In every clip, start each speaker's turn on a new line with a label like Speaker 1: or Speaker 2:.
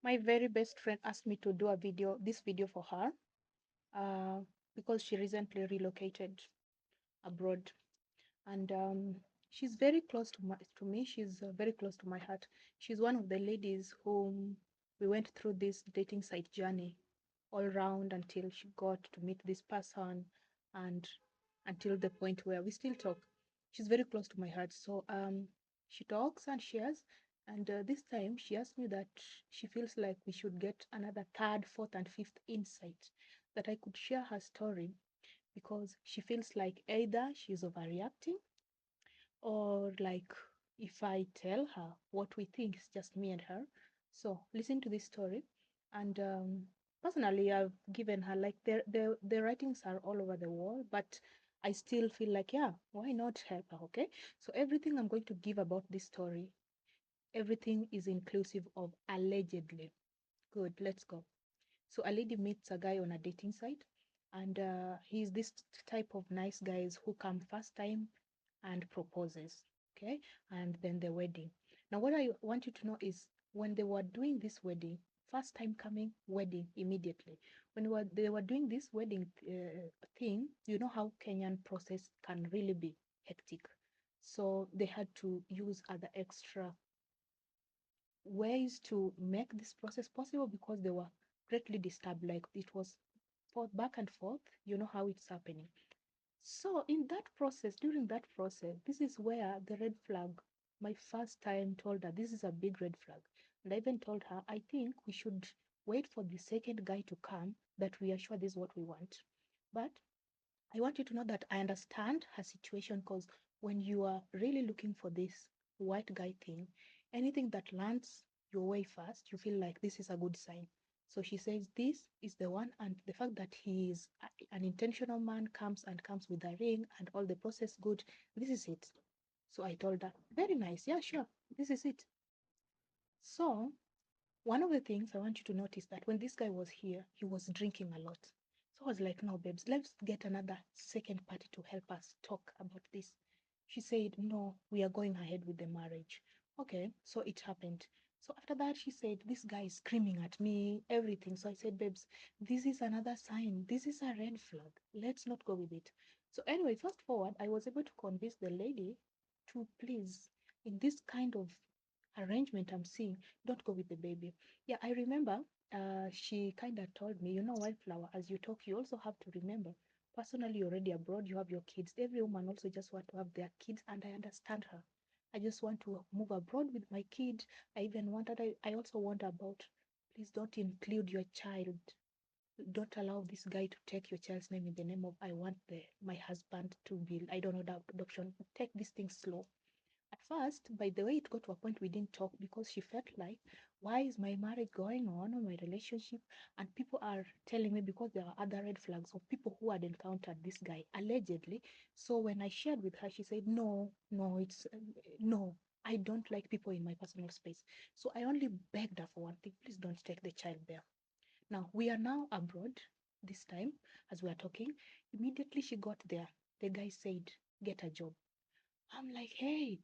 Speaker 1: My very best friend asked me to do this video for her, uh, because she recently relocated abroad, and she's very close to me. She's very close to my heart. She's one of the ladies whom we went through this dating site journey all round until she got to meet this person, and until the point where we still talk. She's very close to my heart. So she talks and shares. And this time she asked me that she feels like we should get another third, fourth, and fifth insight, that I could share her story, because she feels like either she's overreacting, or like if I tell her what we think, it's just me and her. So listen to this story. And personally, I've given her, like, the writings are all over the wall, but I still feel like, yeah, why not help her? Okay. So everything I'm going to give about this story, everything is inclusive of allegedly. Good, let's go. So a lady meets a guy on a dating site, and he's this type of nice guys who come first time and proposes, okay, and then the wedding. Now, what I want you to know is, when they were doing this wedding, first time coming, wedding immediately. When they were doing this wedding thing, you know how Kenyan process can really be hectic. So they had to use other extra ways to make this process possible, because they were greatly disturbed. Like, it was forth, back and forth. You know how it's happening. So in that process, during that process, this is where the red flag, my first time told her, this is a big red flag. And I even told her, I think we should wait for the second guy to come, that we are sure this is what we want. But I want you to know that I understand her situation, because when you are really looking for this white guy thing, anything that lands your way first, you feel like this is a good sign. So she says this is the one, and the fact that he is an intentional man, comes with a ring and all the process good, this is it. So I told her, very nice, yeah, sure, this is it. So one of the things I want you to notice, that when this guy was here, he was drinking a lot. So I was like, no, babes, let's get another second party to help us talk about this. She said, no, we are going ahead with the marriage. Okay, so it happened. So after that, she said, this guy is screaming at me, everything. So I said, babes, this is another sign. This is a red flag. Let's not go with it. So anyway, fast forward, I was able to convince the lady to please, in this kind of arrangement I'm seeing, don't go with the baby. Yeah, I remember she kind of told me, you know, Wildflower, as you talk, you also have to remember, personally, you're already abroad, you have your kids. Every woman also just want to have their kids, and I understand her. I just want to move abroad with my kid. I even wanted, I also want about, please don't include your child. Don't allow this guy to take your child's name in the name of, I want my husband to be, I don't know, the adoption. Take this thing slow. At first, by the way, it got to a point we didn't talk, because she felt like, why is my marriage going on, or my relationship? And people are telling me, because there are other red flags of people who had encountered this guy, allegedly. So when I shared with her, she said, no, no, no, I don't like people in my personal space. So I only begged her for one thing, please don't take the child there. Now, we are now abroad this time, as we are talking. Immediately she got there, the guy said, get a job. I'm like, hey,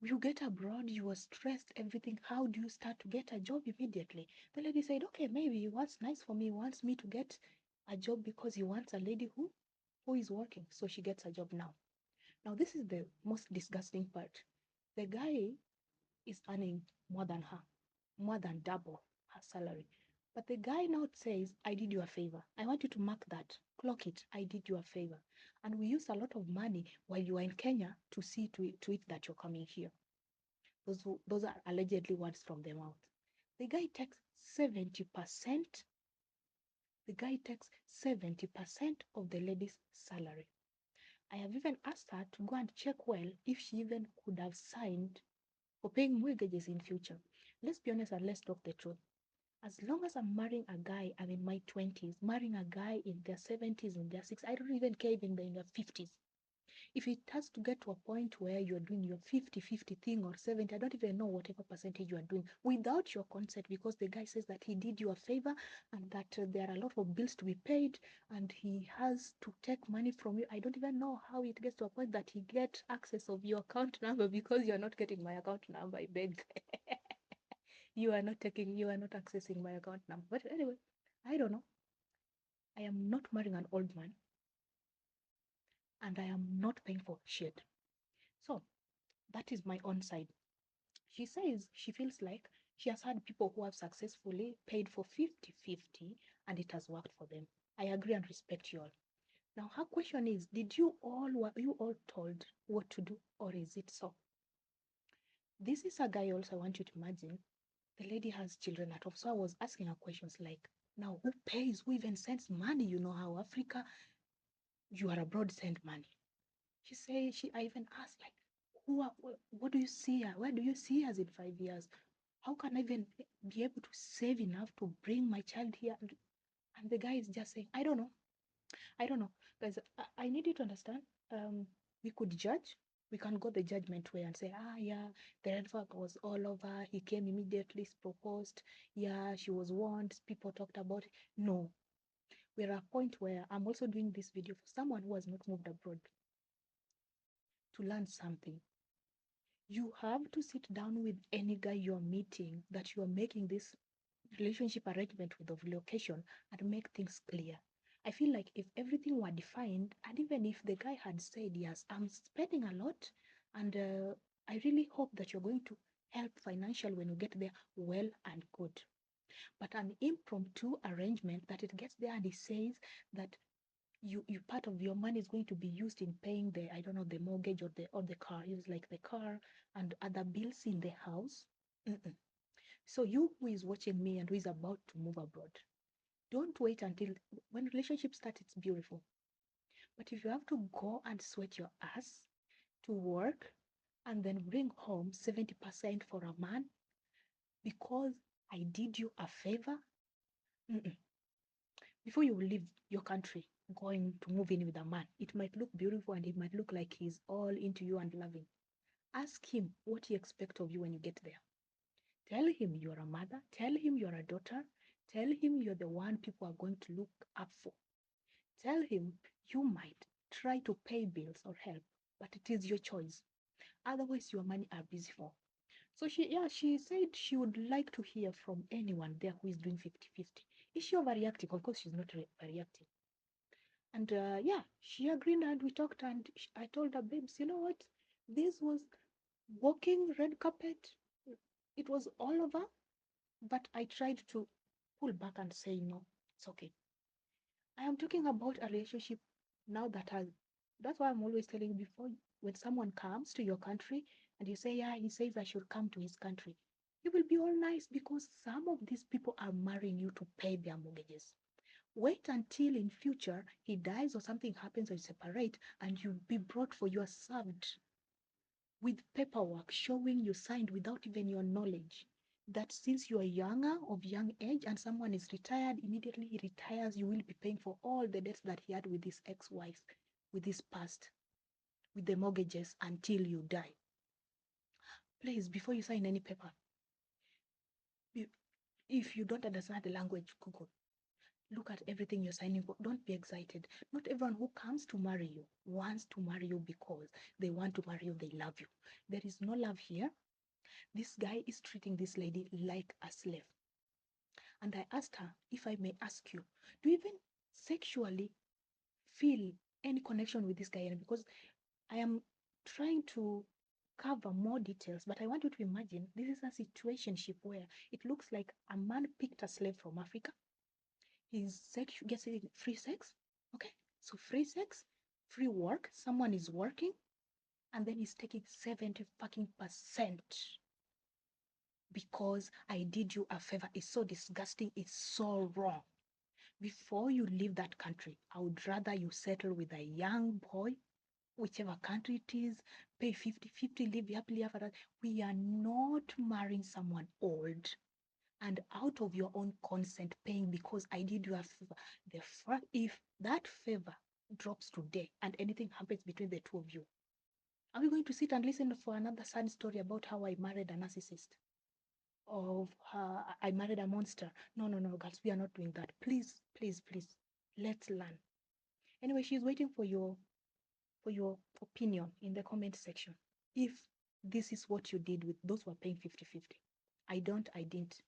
Speaker 1: you get abroad, you are stressed, everything. How do you start to get a job immediately? The lady said, okay, maybe what's nice for me, he wants me to get a job because he wants a lady who is working. So she gets a job now. Now, this is the most disgusting part. The guy is earning more than her, more than double her salary. But the guy now says, I did you a favor. I want you to mark that. Clock it. I did you a favor. And we use a lot of money while you are in Kenya to see to it that you're coming here. Those are allegedly words from their mouth. The guy takes 70%. The guy takes 70% of the lady's salary. I have even asked her to go and check well if she even could have signed for paying mortgages in future. Let's be honest and let's talk the truth. As long as I'm marrying a guy, I'm in my 20s, marrying a guy in their 70s, in their 60s, I don't even care even in their 50s. If it has to get to a point where you're doing your 50-50 thing, or 70, I don't even know whatever percentage you are doing without your consent, because the guy says that he did you a favor, and that there are a lot of bills to be paid, and he has to take money from you. I don't even know how it gets to a point that he gets access of your account number, because you're not getting my account number, I beg. you are not accessing my account number. But anyway, I don't know. I am not marrying an old man and I am not paying for shit. So that is my own side. She says she feels like she has had people who have successfully paid for 50-50 and it has worked for them. I agree and respect you all. Now her question is, were you all told what to do or is it so? This is a guy also I want you to imagine. The lady has children at home. So I was asking her questions like, now who pays? Who even sends money? You know how Africa, you are abroad, send money. I even asked like, what do you see her? Where do you see us in 5 years? How can I even be able to save enough to bring my child here? And the guy is just saying, I don't know. I don't know. Guys, I need you to understand. We could judge. We can go the judgment way and say, yeah, the red flag was all over. He came immediately, proposed. Yeah, she was warned. People talked about it. No, we're at a point where I'm also doing this video for someone who has not moved abroad to learn something. You have to sit down with any guy you're meeting that you're making this relationship arrangement with of relocation and make things clear. I feel like if everything were defined, and even if the guy had said, yes, I'm spending a lot, and I really hope that you're going to help financial when you get there, well and good. But an impromptu arrangement that it gets there and it says that you part of your money is going to be used in paying the, I don't know, the mortgage or the car, use like the car and other bills in the house. Mm-mm. So you who is watching me and who is about to move abroad, don't wait until when relationship starts, it's beautiful. But if you have to go and sweat your ass to work and then bring home 70% for a man because I did you a favor, mm-mm. Before you leave your country, going to move in with a man, it might look beautiful and it might look like he's all into you and loving. Ask him what he expects of you when you get there. Tell him you're a mother. Tell him you're a daughter. Tell him you're the one people are going to look up for. Tell him you might try to pay bills or help, but it is your choice. Otherwise, your money are busy for. So she said she would like to hear from anyone there who is doing 50-50. Is she overreacting? Of course, she's not overreacting. And she agreed and we talked and I told her, babes, you know what? This was walking red carpet. It was all over, but I tried to pull back and say, no, it's okay. I am talking about a relationship now that has, that's why I'm always telling you before, when someone comes to your country and you say, yeah, he says I should come to his country, you will be all nice because some of these people are marrying you to pay their mortgages. Wait until in future he dies or something happens or you separate and you be brought for you are served with paperwork showing you signed without even your knowledge that since you are younger of young age and someone is retired, immediately he retires, you will be paying for all the debts that he had with his ex-wife, with his past, with the mortgages until you die. Please, before you sign any paper, if you don't understand the language, Google. Look at everything you're signing for. Don't be excited. Not everyone who comes to marry you wants to marry you because they want to marry you, they love you. There is no love here. This guy is treating this lady like a slave. And I asked her, if I may ask you, do you even sexually feel any connection with this guy? And because I am trying to cover more details, but I want you to imagine this is a situationship where it looks like a man picked a slave from Africa. He's getting free sex. Okay, so free sex, free work. Someone is working, and then he's taking 70 fucking percent because I did you a favor. It's so disgusting. It's so wrong. Before you leave that country, I would rather you settle with a young boy, whichever country it is, pay 50-50, live happily ever after. We are not marrying someone old and out of your own consent paying because I did you a favor. If that favor drops today and anything happens between the two of you, are we going to sit and listen for another sad story about how I married a narcissist? Of I married a monster? No, no, no, girls, we are not doing that. Please, please, please, let's learn. Anyway, she's waiting for your opinion in the comment section. If this is what you did with those who are paying 50-50. I don't, I didn't.